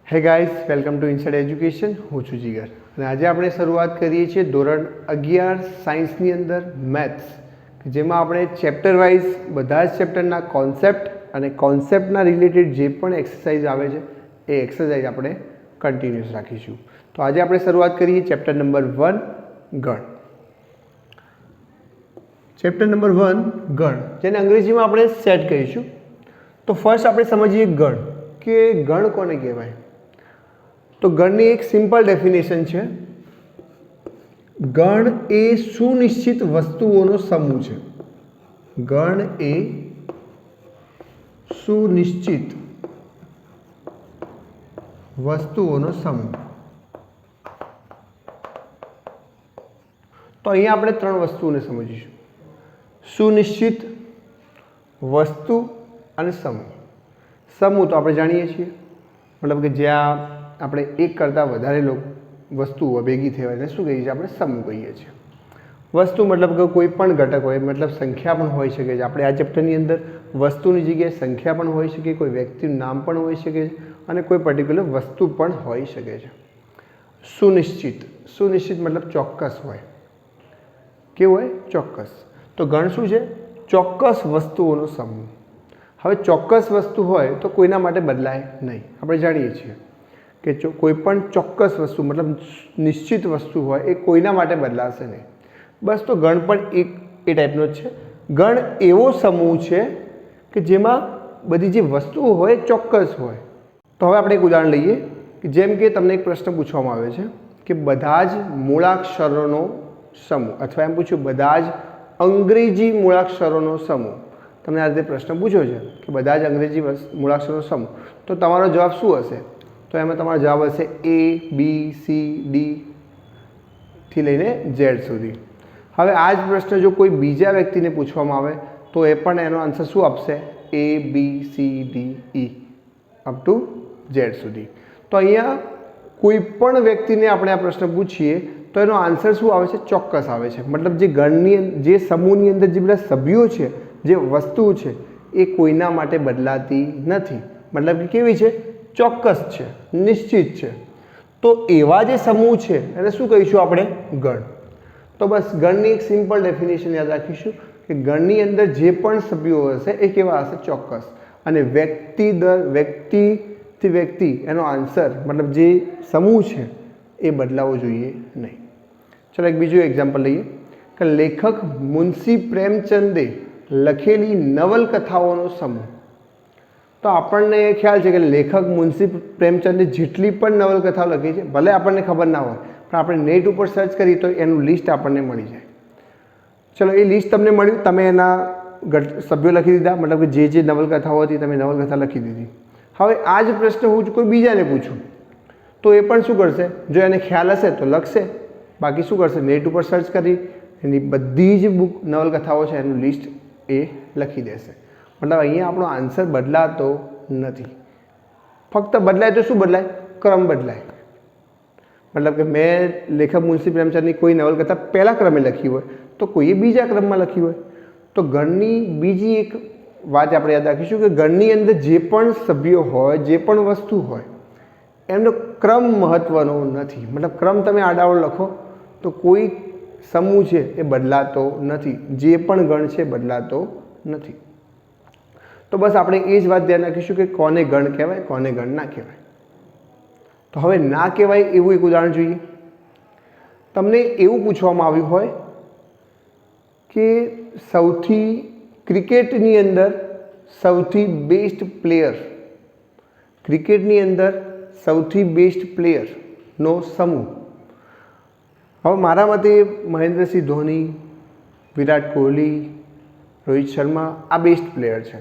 હે guys, welcome to inside education. હું છું જીગર અને આજે આપણે શરૂઆત કરીએ છીએ ધોરણ 11 સાયન્સની અંદર મેથ્સ, જેમાં આપણે ચેપ્ટર વાઇઝ બધા જ ચેપ્ટરના કોન્સેપ્ટ અને કોન્સેપ્ટના રિલેટેડ જે પણ એક્સરસાઇઝ આવે છે એ એક્સરસાઇઝ આપણે કન્ટિન્યુઅસ રાખીશું. તો આજે આપણે શરૂઆત કરીએ ચેપ્ટર નંબર 1 ગણ. ચેપ્ટર નંબર 1 ગણ, જેને અંગ્રેજીમાં આપણે સેટ કહીશું. તો ફર્સ્ટ આપણે સમજીએ ગણ, કે ગણ કોને કહેવાય. તો ગણની એક સિમ્પલ ડેફિનેશન છે. ગણ એ સુનિશ્ચિત વસ્તુઓનો સમૂહ છે. ગણ એ સુનિશ્ચિત વસ્તુઓનો સમૂહ. તો અહીંયા આપણે ત્રણ વસ્તુઓને સમજીશું: સુનિશ્ચિત, વસ્તુ અને સમૂહ. સમૂહ તો આપણે જાણીએ છીએ, મતલબ કે જ્યાં આપણે એક કરતાં વધારે વસ્તુઓ ભેગી થવાને શું કહીએ છીએ? આપણે સમૂહ કહીએ છીએ. વસ્તુ મતલબ કે કોઈ પણ ઘટક હોય, મતલબ સંખ્યા પણ હોઈ શકે છે. આપણે આ ચેપ્ટરની અંદર વસ્તુની જગ્યાએ સંખ્યા પણ હોઈ શકે, કોઈ વ્યક્તિનું નામ પણ હોઈ શકે છે અને કોઈ પર્ટિક્યુલર વસ્તુ પણ હોઈ શકે છે. સુનિશ્ચિત, સુનિશ્ચિત મતલબ ચોક્કસ હોય. કેવું હોય? ચોક્કસ. તો ગણ શું છે? ચોક્કસ વસ્તુઓનો સમૂહ. હવે ચોક્કસ વસ્તુ હોય તો કોઈના માટે બદલાય નહીં. આપણે જાણીએ છીએ કે કોઈ પણ ચોક્કસ વસ્તુ મતલબ નિશ્ચિત વસ્તુ હોય એ કોઈના માટે બદલાશે નહીં. બસ, તો ગણ પણ એ ટાઈપનો જ છે. ગણ એવો સમૂહ છે કે જેમાં બધી જે વસ્તુઓ હોય ચોક્કસ હોય. તો હવે આપણે એક ઉદાહરણ લઈએ કે જેમ કે તમને એક પ્રશ્ન પૂછવામાં આવે છે કે બધા જ મૂળાક્ષરોનો સમૂહ, અથવા એમ પૂછ્યું બધા જ અંગ્રેજી મૂળાક્ષરોનો સમૂહ. તમને આ રીતે પ્રશ્ન પૂછ્યો છે કે બધા જ અંગ્રેજી મૂળાક્ષરોનો સમૂહ, તો તમારો જવાબ શું હશે? તો એમાં તમારો જવાબ હશે ABCD થી લઈને Z સુધી. હવે આ જ પ્રશ્ન જો કોઈ બીજા વ્યક્તિને પૂછવામાં આવે તો એ પણ એનો આન્સર શું આપશે? ABCDE અપ ટુ Z સુધી. તો અહીંયા કોઈ પણ વ્યક્તિને આપણે આ પ્રશ્ન પૂછીએ તો એનો આન્સર શું આવે છે? ચોક્કસ આવે છે. મતલબ જે ગણની જે સમૂહની અંદર જે બધા સભ્યો છે, જે વસ્તુ છે, એ કોઈના માટે બદલાતી નથી. મતલબ કે કેવી છે? ચોક્કસ છે, નિશ્ચિત છે. તો એવા જે સમૂહ છે એને શું કહીશું આપણે? ગણ. તો બસ ગણની એક સિમ્પલ ડેફિનેશન યાદ રાખીશું કે ગણની અંદર જે પણ સભ્યો હશે એ કેવા હશે? ચોક્કસ. અને વ્યક્તિથી વ્યક્તિ એનો આન્સર મતલબ જે સમૂહ છે એ બદલાવો જોઈએ નહીં. ચલો એક બીજું એક્ઝામ્પલ લઈએ કે લેખક મુનશી પ્રેમચંદે લખેલી નવલકથાઓનો સમૂહ. તો આપણને ખ્યાલ છે કે લેખક મુનશી પ્રેમચંદે જેટલી પણ નવલકથાઓ લખી છે, ભલે આપણને ખબર ના હોય, પણ આપણે નેટ ઉપર સર્ચ કરીએ તો એનું લિસ્ટ આપણને મળી જાય. ચલો એ લિસ્ટ તમને મળ્યું, તમે એના સભ્યો લખી દીધા, મતલબ કે જે નવલકથાઓ હતી તમે નવલકથા લખી દીધી. હવે આ જ પ્રશ્ન હું કોઈ બીજાને પૂછું તો એ પણ શું કરશે? જો એને ખ્યાલ હશે તો લખશે, બાકી શું કરશે? નેટ ઉપર સર્ચ કરી એની બધી જ નવલકથાઓ છે એનું લિસ્ટ એ લખી દેશે. મતલબ અહીંયા આપણો આન્સર બદલાતો નથી. ફક્ત બદલાય તો શું બદલાય? ક્રમ બદલાય. મતલબ કે મેં લેખક મુનશી પ્રેમચંદની કોઈ નવલકથા પહેલા ક્રમે લખી હોય તો કોઈએ બીજા ક્રમમાં લખી હોય. તો ગણની બીજી એક વાત આપણે યાદ રાખીશું કે ગણની અંદર જે પણ સભ્યો હોય, જે પણ વસ્તુ હોય, એમનો ક્રમ મહત્વનો નથી. મતલબ ક્રમ તમે આડાવડો લખો તો કોઈ સમૂહ છે એ બદલાતો નથી. જે પણ ગણ છે બદલાતો નથી. તો બસ આપણે એ જ વાત ધ્યાન રાખીશું કે કોને ગણ કહેવાય, કોને ગણ ના કહેવાય. તો હવે ના કહેવાય એવું એક ઉદાહરણ જોઈએ. તમને એવું પૂછવામાં આવ્યું હોય કે ક્રિકેટની અંદર સૌથી બેસ્ટ પ્લેયર, ક્રિકેટની અંદર સૌથી બેસ્ટ પ્લેયરનો સમૂહ. હવે મારા મતે મહેન્દ્રસિંહ ધોની, વિરાટ કોહલી, રોહિત શર્મા આ બેસ્ટ પ્લેયર છે.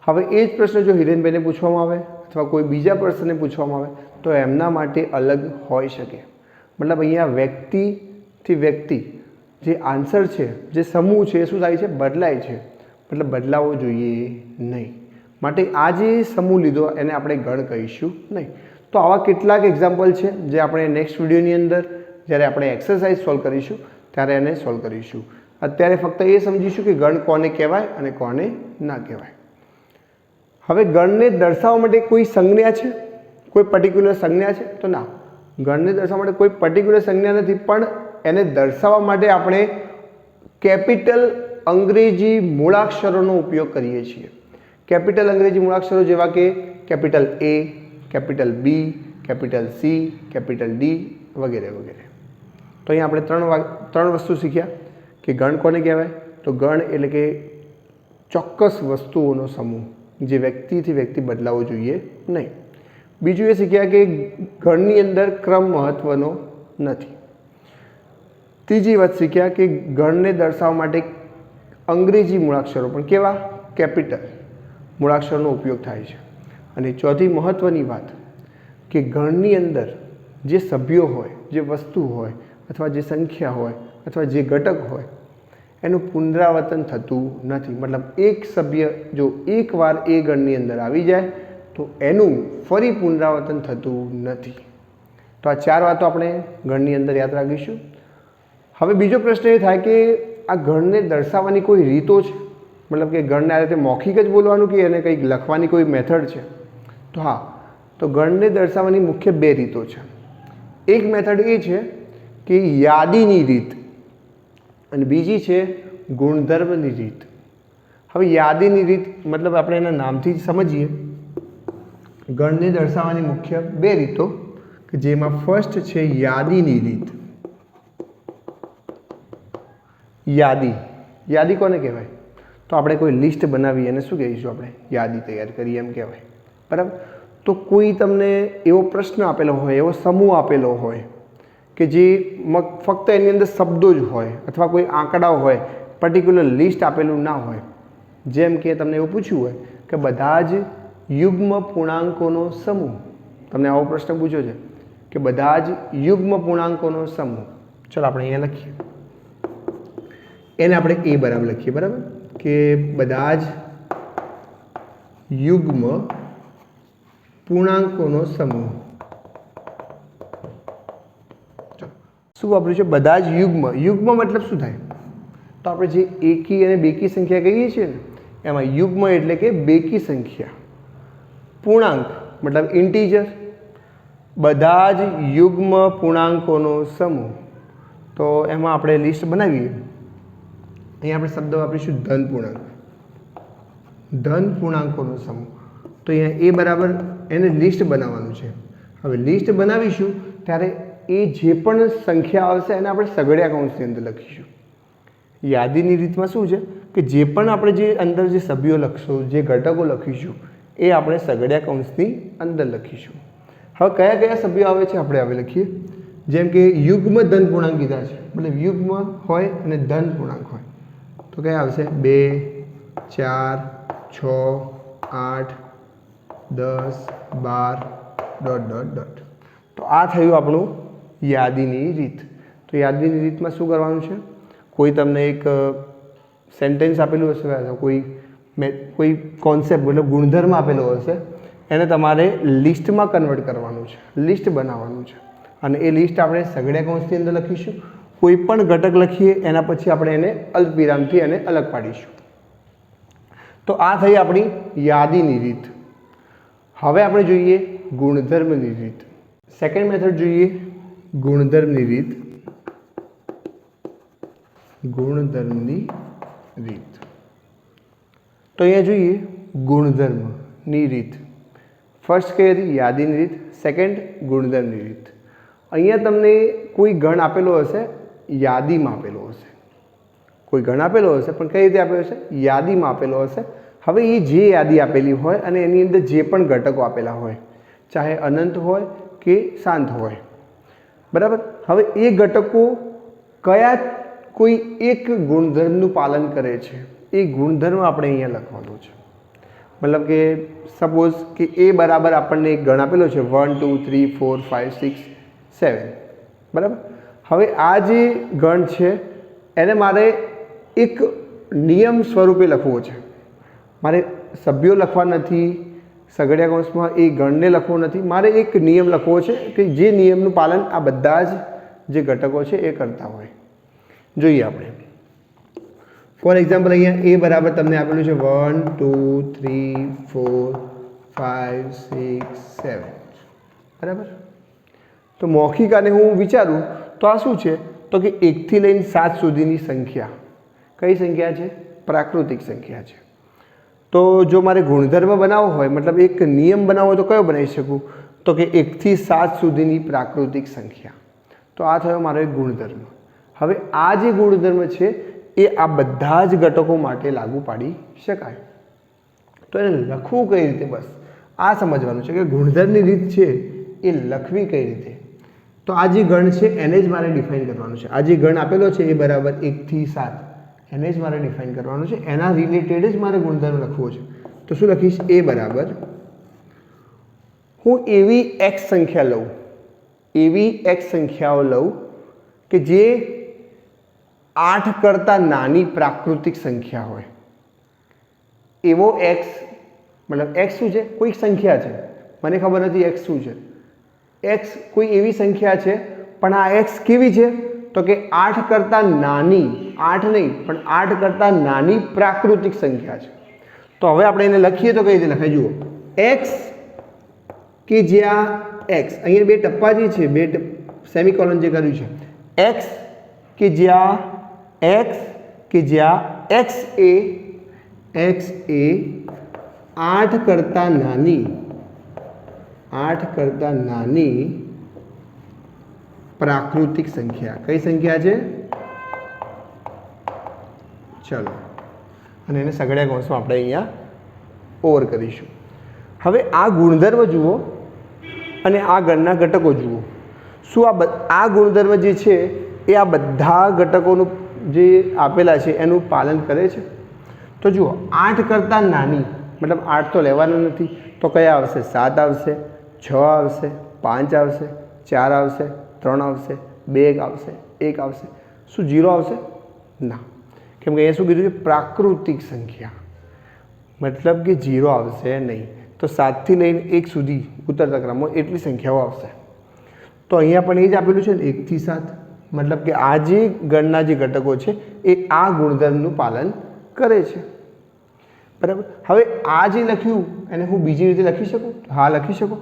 હવે એ જ પ્રશ્ન જો હિરેનભાઈને પૂછવામાં આવે અથવા કોઈ બીજા પર્સનને પૂછવામાં આવે તો એમના માટે અલગ હોઈ શકે. મતલબ અહીંયા વ્યક્તિથી વ્યક્તિ જે આન્સર છે, જે સમૂહ છે એ શું થાય છે? બદલાય છે. મતલબ બદલાવો જોઈએ નહીં. માટે આ જે સમૂહ લીધો એને આપણે ગણ કહીશું નહીં. તો આવા કેટલાક એક્ઝામ્પલ છે જે આપણે નેક્સ્ટ વિડીયોની અંદર જ્યારે આપણે એક્સરસાઇઝ સોલ્વ કરીશું ત્યારે એને સોલ્વ કરીશું. અત્યારે ફક્ત એ સમજીશું કે ગણ કોને કહેવાય અને કોને ના કહેવાય. હવે ગણને દર્શાવવા માટે કોઈ સંજ્ઞા છે? કોઈ પર્ટિક્યુલર સંજ્ઞા છે? તો ના, ગણને દર્શાવવા માટે કોઈ પર્ટિક્યુલર સંજ્ઞા નથી, પણ એને દર્શાવવા માટે આપણે કેપિટલ અંગ્રેજી મૂળાક્ષરોનો ઉપયોગ કરીએ છીએ. કેપિટલ અંગ્રેજી મૂળાક્ષરો જેવા કે capital A, capital B, capital C, capital D વગેરે વગેરે. તો અહીંયા આપણે ત્રણ વસ્તુ શીખ્યા કે ગણ કોને કહેવાય. તો ગણ એટલે કે ચોક્કસ વસ્તુઓનો સમૂહ જે વ્યક્તિથી વ્યક્તિ બદલાવો જોઈએ નહીં. બીજું એ શીખ્યા કે ગણની અંદર ક્રમ મહત્ત્વનો નથી. ત્રીજી વાત શીખ્યા કે ગણને દર્શાવવા માટે અંગ્રેજી મૂળાક્ષરો પણ કેવા કેપિટલ મૂળાક્ષરનો ઉપયોગ થાય છે. અને ચોથી મહત્ત્વની વાત કે ગણની અંદર જે સભ્યો હોય, જે વસ્તુ હોય અથવા જે સંખ્યા હોય અથવા જે ઘટક હોય એનું પુનરાવર્તન થતું નથી. મતલબ એક સભ્ય જો એકવાર એ ગણની અંદર આવી જાય તો એનું ફરી પુનરાવર્તન થતું નથી. તો આ 4 વાતો આપણે ગણની અંદર યાદ રાખીશું. હવે બીજો પ્રશ્ન એ થાય કે આ ગણને દર્શાવવાની કોઈ રીતો છે? મતલબ કે ગણને આ રીતે મૌખિક જ બોલવાનું કે એને કંઈક લખવાની કોઈ મેથડ છે? તો હા, તો ગણને દર્શાવવાની મુખ્ય 2 રીતો છે. એક મેથડ એ છે કે યાદીની રીત અને બીજી છે ગુણધર્મની રીત. હવે યાદીની રીત મતલબ આપણે એના નામથી જ સમજીએ. ગણને દર્શાવવાની મુખ્ય 2 રીતો કે જેમાં ફર્સ્ટ છે યાદીની રીત. યાદી કોને કહેવાય? તો આપણે કોઈ લિસ્ટ બનાવી અને શું કહીશું આપણે? યાદી તૈયાર કરી એમ કહેવાય. બરાબર. તો કોઈ તમને એવો પ્રશ્ન આપેલો હોય, એવો સમૂહ આપેલો હોય કે જે ફક્ત એની અંદર શબ્દો જ હોય અથવા કોઈ આંકડાઓ હોય, પર્ટિક્યુલર લિસ્ટ આપેલું ના હોય. જેમ કે તમને એવું પૂછ્યું હોય કે બધા જ યુગ્મ પૂર્ણાંકોનો સમૂહ. તમને આવો પ્રશ્ન પૂછ્યો છે કે બધા જ યુગ્મ પૂર્ણાંકોનો સમૂહ. ચલો આપણે અહીંયા લખીએ. એને આપણે એ બરાબર લખીએ. બરાબર કે બધા જ યુગ્મ પૂર્ણાંકોનો સમૂહ. શું વાપર્યું છે? બધા જ યુગ્મ. યુગ્મ મતલબ શું થાય? તો આપણે જે એકી અને બેકી સંખ્યા કહીએ છીએ ને એમાં યુગ્મ એટલે કે બેકી સંખ્યા. પૂર્ણાંક મતલબ ઇન્ટીજર. બધા જ યુગ્મ પૂર્ણાંકોનો સમૂહ. તો એમાં આપણે લિસ્ટ બનાવીએ. અહીંયા આપણે શબ્દ વાપરીશું ધન પૂર્ણાંક. ધન પૂર્ણાંકોનો સમૂહ. તો અહીંયા એ બરાબર એને લિસ્ટ બનાવવાનું છે. હવે લિસ્ટ બનાવીશું ત્યારે એ જે પણ સંખ્યા આવશે એને આપણે સઘળિયા કૌંસની અંદર લખીશું. યાદીની રીતમાં શું છે કે જે પણ આપણે જે અંદર જે સભ્યો લખશું, જે ઘટકો લખીશું એ આપણે સઘળિયા કૌંસની અંદર લખીશું. હવે કયા કયા સભ્યો આવે છે આપણે હવે લખીએ. જેમ કે યુગ્મ ધન પૂર્ણાંક કીધા છે, મતલબ યુગ્મ હોય અને ધન પૂર્ણાંક હોય તો કયા આવશે? 2, 4, 6, 8, 10, 12... તો આ થયું આપણું યાદીની રીત. તો યાદીની રીતમાં શું કરવાનું છે? કોઈ તમને એક સેન્ટેન્સ આપેલું હશે, કોઈ કોન્સેપ્ટ મતલબ ગુણધર્મ આપેલો હશે, એને તમારે લિસ્ટમાં કન્વર્ટ કરવાનું છે, લિસ્ટ બનાવવાનું છે. અને એ લિસ્ટ આપણે સઘળિયા કૌંસની અંદર લખીશું. કોઈ પણ ઘટક લખીએ એના પછી આપણે એને અલ્પવિરામથી એને અલગ પાડીશું. તો આ થઈ આપણી યાદીની રીત. હવે આપણે જોઈએ ગુણધર્મની રીત. સેકન્ડ મેથડ જોઈએ ગુણધર્મની રીત. ગુણધર્મની રીત. તો અહીંયા જોઈએ ગુણધર્મની રીત. ફર્સ્ટ કઈ હતી? યાદીની રીત. સેકન્ડ ગુણધર્મની રીત. અહીંયા તમને કોઈ ગણ આપેલો હશે, યાદીમાં આપેલો હશે. કોઈ ગણ આપેલો હશે પણ કઈ રીતે આપેલો હશે? યાદીમાં આપેલો હશે. હવે એ જે યાદી આપેલી હોય અને એની અંદર જે પણ ઘટકો આપેલા હોય, ચાહે અનંત હોય કે શાંત હોય, બરાબર. હવે એ ઘટકો કયા કોઈ એક ગુણધર્મનું પાલન કરે છે એ ગુણધર્મ આપણે અહીંયા લખવાનો છે. મતલબ કે સપોઝ કે એ બરાબર આપણને એક ગણ આપેલો છે 1 2 3 4 5 6 7, બરાબર. હવે આ જે ગણ છે એને મારે એક નિયમ સ્વરૂપે લખવો છે. મારે સભ્યો લખવા નથી, સઘળિયા કૌંસમાં એ ગણને લખવો નથી, મારે એક નિયમ લખવો છે કે જે નિયમનું પાલન આ બધા જ જે ઘટકો છે એ કરતા હોય. જોઈએ આપણે ફોર એક્ઝામ્પલ અહીંયા એ બરાબર તમને આપેલું છે 1 2 3 4 5 6 7. બરાબર. તો મૌખિક આને હું વિચારું તો આ શું છે, તો કે 1 થી લઈને 7 સુધીની સંખ્યા. કઈ સંખ્યા છે? પ્રાકૃતિક સંખ્યા છે. તો જો મારે ગુણધર્મ બનાવવો હોય, મતલબ એક નિયમ બનાવવો હોય, તો કયો બનાવી શકું? તો કે 1 થી 7 સુધીની પ્રાકૃતિક સંખ્યા. તો આ થયો મારો એક ગુણધર્મ. હવે આ જે ગુણધર્મ છે એ આ બધા જ ઘટકો માટે લાગુ પાડી શકાય. તો એને લખવું કઈ રીતે, બસ આ સમજવાનું છે કે ગુણધર્મની રીત છે એ લખવી કઈ રીતે. તો આ જે ગણ છે એને જ મારે ડિફાઇન કરવાનું છે. આ જે ગણ આપેલો છે એ બરાબર 1 થી 7, એને જ મારે ડિફાઇન કરવાનું છે. એના રિલેટેડ જ મારે ગુણધર્મ લખવો છે. તો શું લખીશ? એ બરાબર હું એવી x સંખ્યા લઉં, એવી x સંખ્યાઓ લઉં કે જે 8 કરતાં નાની પ્રાકૃતિક સંખ્યા હોય. એવો x, મતલબ x શું છે? કોઈ સંખ્યા છે, મને ખબર નથી x શું છે. x કોઈ એવી સંખ્યા છે, પણ આ x કેવી છે? તો કે 8 કરતાં નાની, 8 નહીં પણ 8 કરતાં નાની પ્રાકૃતિક સંખ્યા છે. તો હવે આપણે એને લખીએ તો કઈ રીતે લખાય? જુઓ, x કે જ્યાં x, અહીંયા બે ટપ્પા જે છે, બે સેમિકોલન જે કર્યું છે, x કે જ્યાં x એ 8 કરતાં નાની પ્રાકૃતિક સંખ્યા. કઈ સંખ્યા છે? ચલો, અને એને સગળ્યા કૌંસમાં આપણે અહીંયા ઓવર કરીશું. હવે આ ગુણધર્મ જુઓ અને આ ગણના ઘટકો જુઓ. શું આ ગુણધર્મ જે છે એ આ બધા ઘટકોનું જે આપેલા છે એનું પાલન કરે છે? તો જુઓ, 8 કરતાં નાની, મતલબ 8 તો લેવાના નથી, તો કયા આવશે? 7 આવશે, 6 આવશે, 5 આવશે, 4 આવશે, 3 આવશે, 2 આવશે, 1 આવશે. શું 0 આવશે? ના, કેમ કે અહીંયા શું કીધું છે? પ્રાકૃતિક સંખ્યા, મતલબ કે 0 આવશે નહીં. તો 7 થી લઈને 1 સુધી ઉતરતા ક્રમમાં એટલી સંખ્યાઓ આવશે. તો અહીંયા પણ એ જ આપેલું છે ને, 1 થી 7, મતલબ કે આ જે ગણના જે ઘટકો છે એ આ ગુણધર્મનું પાલન કરે છે. બરાબર. હવે આ જે લખ્યું એને હું બીજી રીતે લખી શકું? હા, લખી શકો.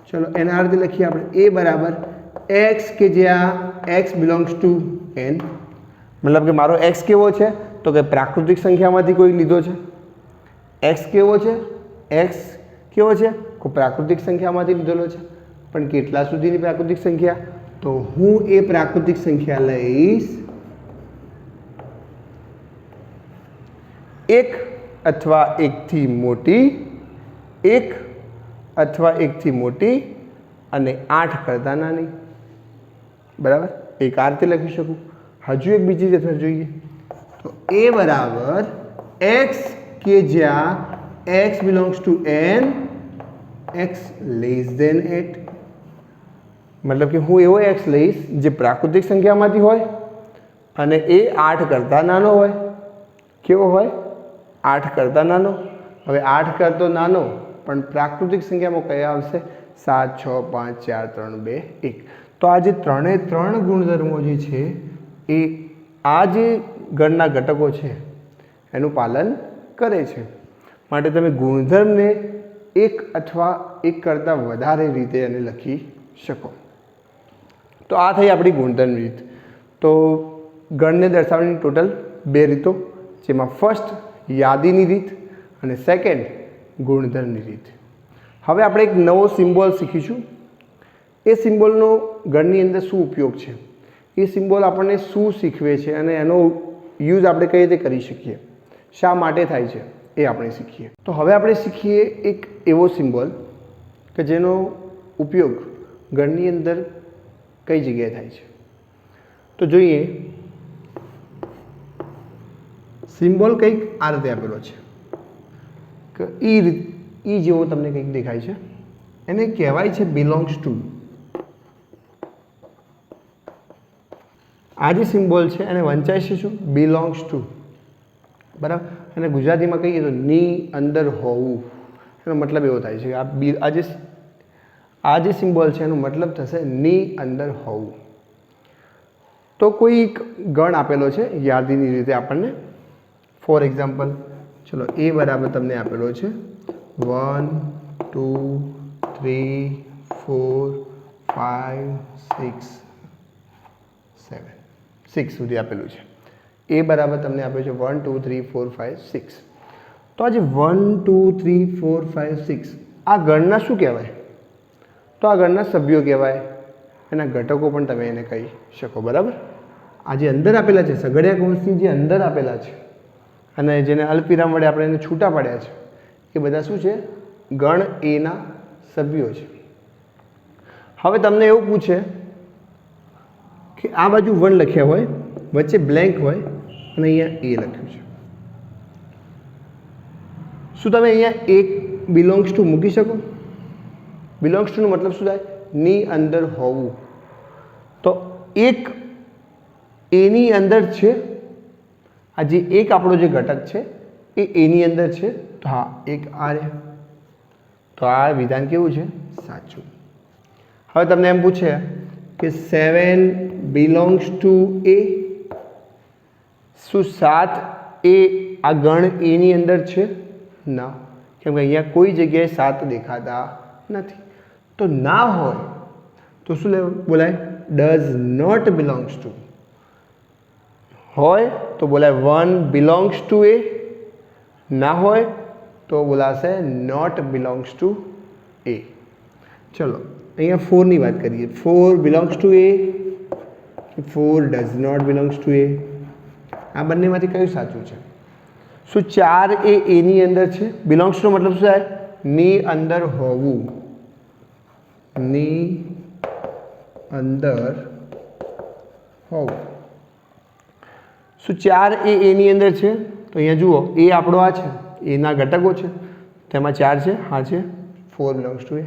ચલો એના અર્થે લખીએ આપણે. એ બરાબર x કે જ્યાં x બિલોંગ્સ ટુ n, મતલબ કે મારો x કેવો છે? તો કે પ્રાકૃતિક સંખ્યામાંથી કોઈ લીધો છે. x કેવો છે? x કેવો છે? કોઈ પ્રાકૃતિક સંખ્યામાંથી લીધેલો છે. પણ કેટલા સુધીની પ્રાકૃતિક સંખ્યા? તો હું એ પ્રાકૃતિક સંખ્યા લઈશ 1 અથવા 1 થી મોટી, 1 અથવા 1 થી મોટી અને 8 કરતાં નાની. બરાબર. એક આ રીતે લખી શકું. હજુ એક બીજી રીતે જોઈએ તો એ બરાબર x કે જ્યાં x belongs to n, x less than 8, મતલબ કે હું એવો x લઈશ જે પ્રાકૃતિક સંખ્યામાંથી હોય અને એ 8 કરતાં નાનો હોય. કેવો હોય? 8 કરતાં નાનો. હવે 8 કરતો નાનો પણ પ્રાકૃતિક સંખ્યામાં કયા આવશે? 7, 6, 5, 4, 3, 2, 1. તો આ જે ત્રણે ત્રણ ગુણધર્મો જે છે એ આ જે ગણના ઘટકો છે એનું પાલન કરે છે. માટે તમે ગુણધર્મને એક અથવા એક કરતાં વધારે રીતે એને લખી શકો. તો આ થઈ આપણી ગુણધર્મની રીત. તો ગણને દર્શાવવાની ટોટલ 2 રીતો, જેમાં ફર્સ્ટ યાદીની રીત અને સેકન્ડ ગુણધર્મની રીત. હવે આપણે એક નવો સિમ્બોલ શીખીશું. એ સિમ્બોલનો ગણની અંદર શું ઉપયોગ છે, એ સિમ્બોલ આપણને શું શીખવે છે અને એનો યુઝ આપણે કઈ રીતે કરી શકીએ, શા માટે થાય છે, એ આપણે શીખીએ. તો હવે આપણે શીખીએ એક એવો સિમ્બોલ કે જેનો ઉપયોગ ગણની અંદર કઈ જગ્યાએ થાય છે. તો જોઈએ, સિમ્બોલ કંઈક આ રીતે આપેલો છે કે ઈ જેવો તમને કંઈક દેખાય છે, એને કહેવાય છે બિલોંગ્સ ટુ. આ જે સિમ્બોલ છે એને વંચાય છે શું? Belongs to. બરાબર. અને ગુજરાતીમાં કહીએ તો ની અંદર હોવું, એનો મતલબ એવો થાય છે કે આ જે સિમ્બોલ છે એનો મતલબ થશે ની અંદર હોવું. તો કોઈ ગણ આપેલો છે યાદીની રીતે આપણને. ફોર એક્ઝામ્પલ, ચલો એ બરાબર તમને આપેલો છે 1, 2, 3, 4 5 6 7 6 સુધી આપેલું છે. એ બરાબર તમને આપ્યું છે 1 2 3 4 5 6. તો આજે 1 2 3 4 5 6 આ ગણના શું કહેવાય? તો આ ગણના સભ્યો કહેવાય. એના ઘટકો પણ તમે એને કહી શકો. બરાબર. આ જે અંદર આપેલા છે સઘળિયા કૌંસની જે અંદર આપેલા છે અને જેને અલ્પવિરામ વડે આપણે એને છૂટા પાડ્યા છે એ બધા શું છે? ગણ એના સભ્યો છે. હવે તમને એવું પૂછે કે આ બાજુ 1 લખ્યા હોય, વચ્ચે બ્લેન્ક હોય અને અહીંયા એ લખ્યું છે. શું તમે અહીંયા એક બિલોંગ્સ ટુ મૂકી શકો? બિલોંગ્સ ટુનો મતલબ શું થાય? ની અંદર હોવું. તો એક એની અંદર છે. આ જે એક આપણો જે ઘટક છે એ એની અંદર છે. તો હા, એક આ રહે. તો આ વિધાન કેવું છે? સાચું. હવે તમને એમ પૂછે કે 7 બિલોંગ્સ ટુ એ. શું 7 એ આ ગણ એની અંદર છે? ના, કેમ કે અહીંયા કોઈ જગ્યાએ 7 દેખાતા નથી. તો ના હોય તો શું બોલાય? Does not belongs to. હોય તો બોલાય 1 બિલોંગ્સ ટુ એ. ના હોય તો બોલાશે નોટ બિલોંગ્સ ટુ એ. ચલો અહીંયા 4 ની વાત કરીએ. 4 belongs to A, 4 does not belongs to A. આ બંનેમાંથી કયું સાચું છે? શું 4 એ એની અંદર છે? બિલોંગ્સ ટુ મતલબ શું થાય? ની અંદર હોવું. ની અંદર હોવું. શું 4 એ એની અંદર છે? તો અહીંયા જુઓ, એ આપણો આ છે, એના ઘટકો છે, તેમાં 4 છે. હા છે. 4 બિલોંગ્સ ટુ એ.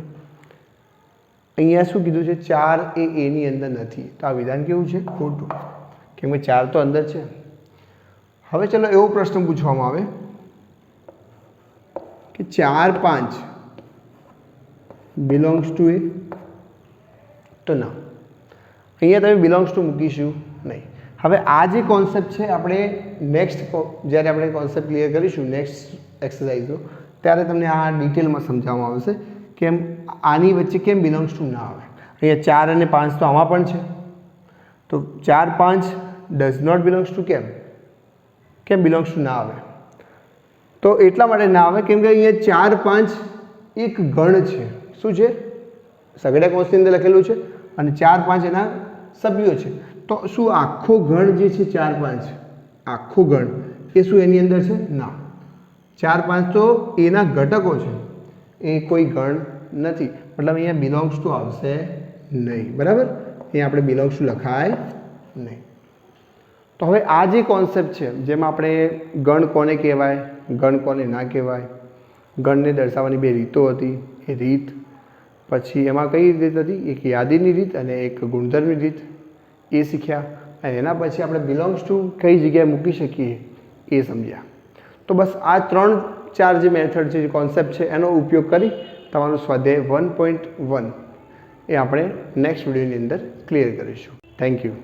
અહીંયા શું કીધું છે? 4 એ એની અંદર નથી. તો આ વિધાન કેવું છે? ખોટું. કેમ કે 4 તો અંદર છે. હવે ચલો એવો પ્રશ્ન પૂછવામાં આવે કે 4 5 બિલોંગ્સ ટુ એ. તો ના, અહીંયા તમે બિલોંગ્સ ટુ મૂકીશું નહીં. હવે આ જે કોન્સેપ્ટ છે આપણે નેક્સ્ટ જ્યારે આપણે કોન્સેપ્ટ ક્લિયર કરીશું નેક્સ્ટ એક્સરસાઇઝનો, ત્યારે તમને આ ડિટેલમાં સમજાવવામાં આવશે કેમ આની વચ્ચે કેમ બિલોંગ્સ ટુ ના આવે. અહીંયા 4 અને 5 તો આમાં પણ છે. તો 4 5 ડઝ નોટ બિલોંગ્સ ટુ કેમ બિલોંગ્સ ટુ ના આવે? તો એટલા માટે ના આવે કેમ કે અહીંયા 4 5 એક ગણ છે. શું છે? સઘળિયા કૌંસની અંદર લખેલું છે અને 4 5 એના સભ્યો છે. તો શું આખો ગણ જે છે 4 5 આખો ગણ એ શું એની અંદર છે? ના. 4 5 તો એના ઘટકો છે, એ કોઈ ગણ નથી. મતલબ અહીંયા બિલોંગ્સ ટુ આવશે નહીં. બરાબર. અહીંયા આપણે બિલોંગ્સ ટુ લખાય નહીં. તો હવે આ જે કોન્સેપ્ટ છે જેમાં આપણે ગણ કોને કહેવાય, ગણ કોને ના કહેવાય, ગણને દર્શાવવાની 2 રીતો હતી. એ રીત પછી એમાં કઈ રીત હતી? એક યાદીની રીત અને એક ગુણધર્મની રીત. એ શીખ્યા. અને એના પછી આપણે બિલોંગ્સ ટુ કઈ જગ્યાએ મૂકી શકીએ એ સમજ્યા. તો બસ આ 3-4 જે મેથડ છે, જે કોન્સેપ્ટ છે, એનો ઉપયોગ કરી તમારું સ્વાધ્યાય 1.1 એ આપણે નેક્સ્ટ વિડીયોની અંદર ક્લિયર કરીશું. Thank you.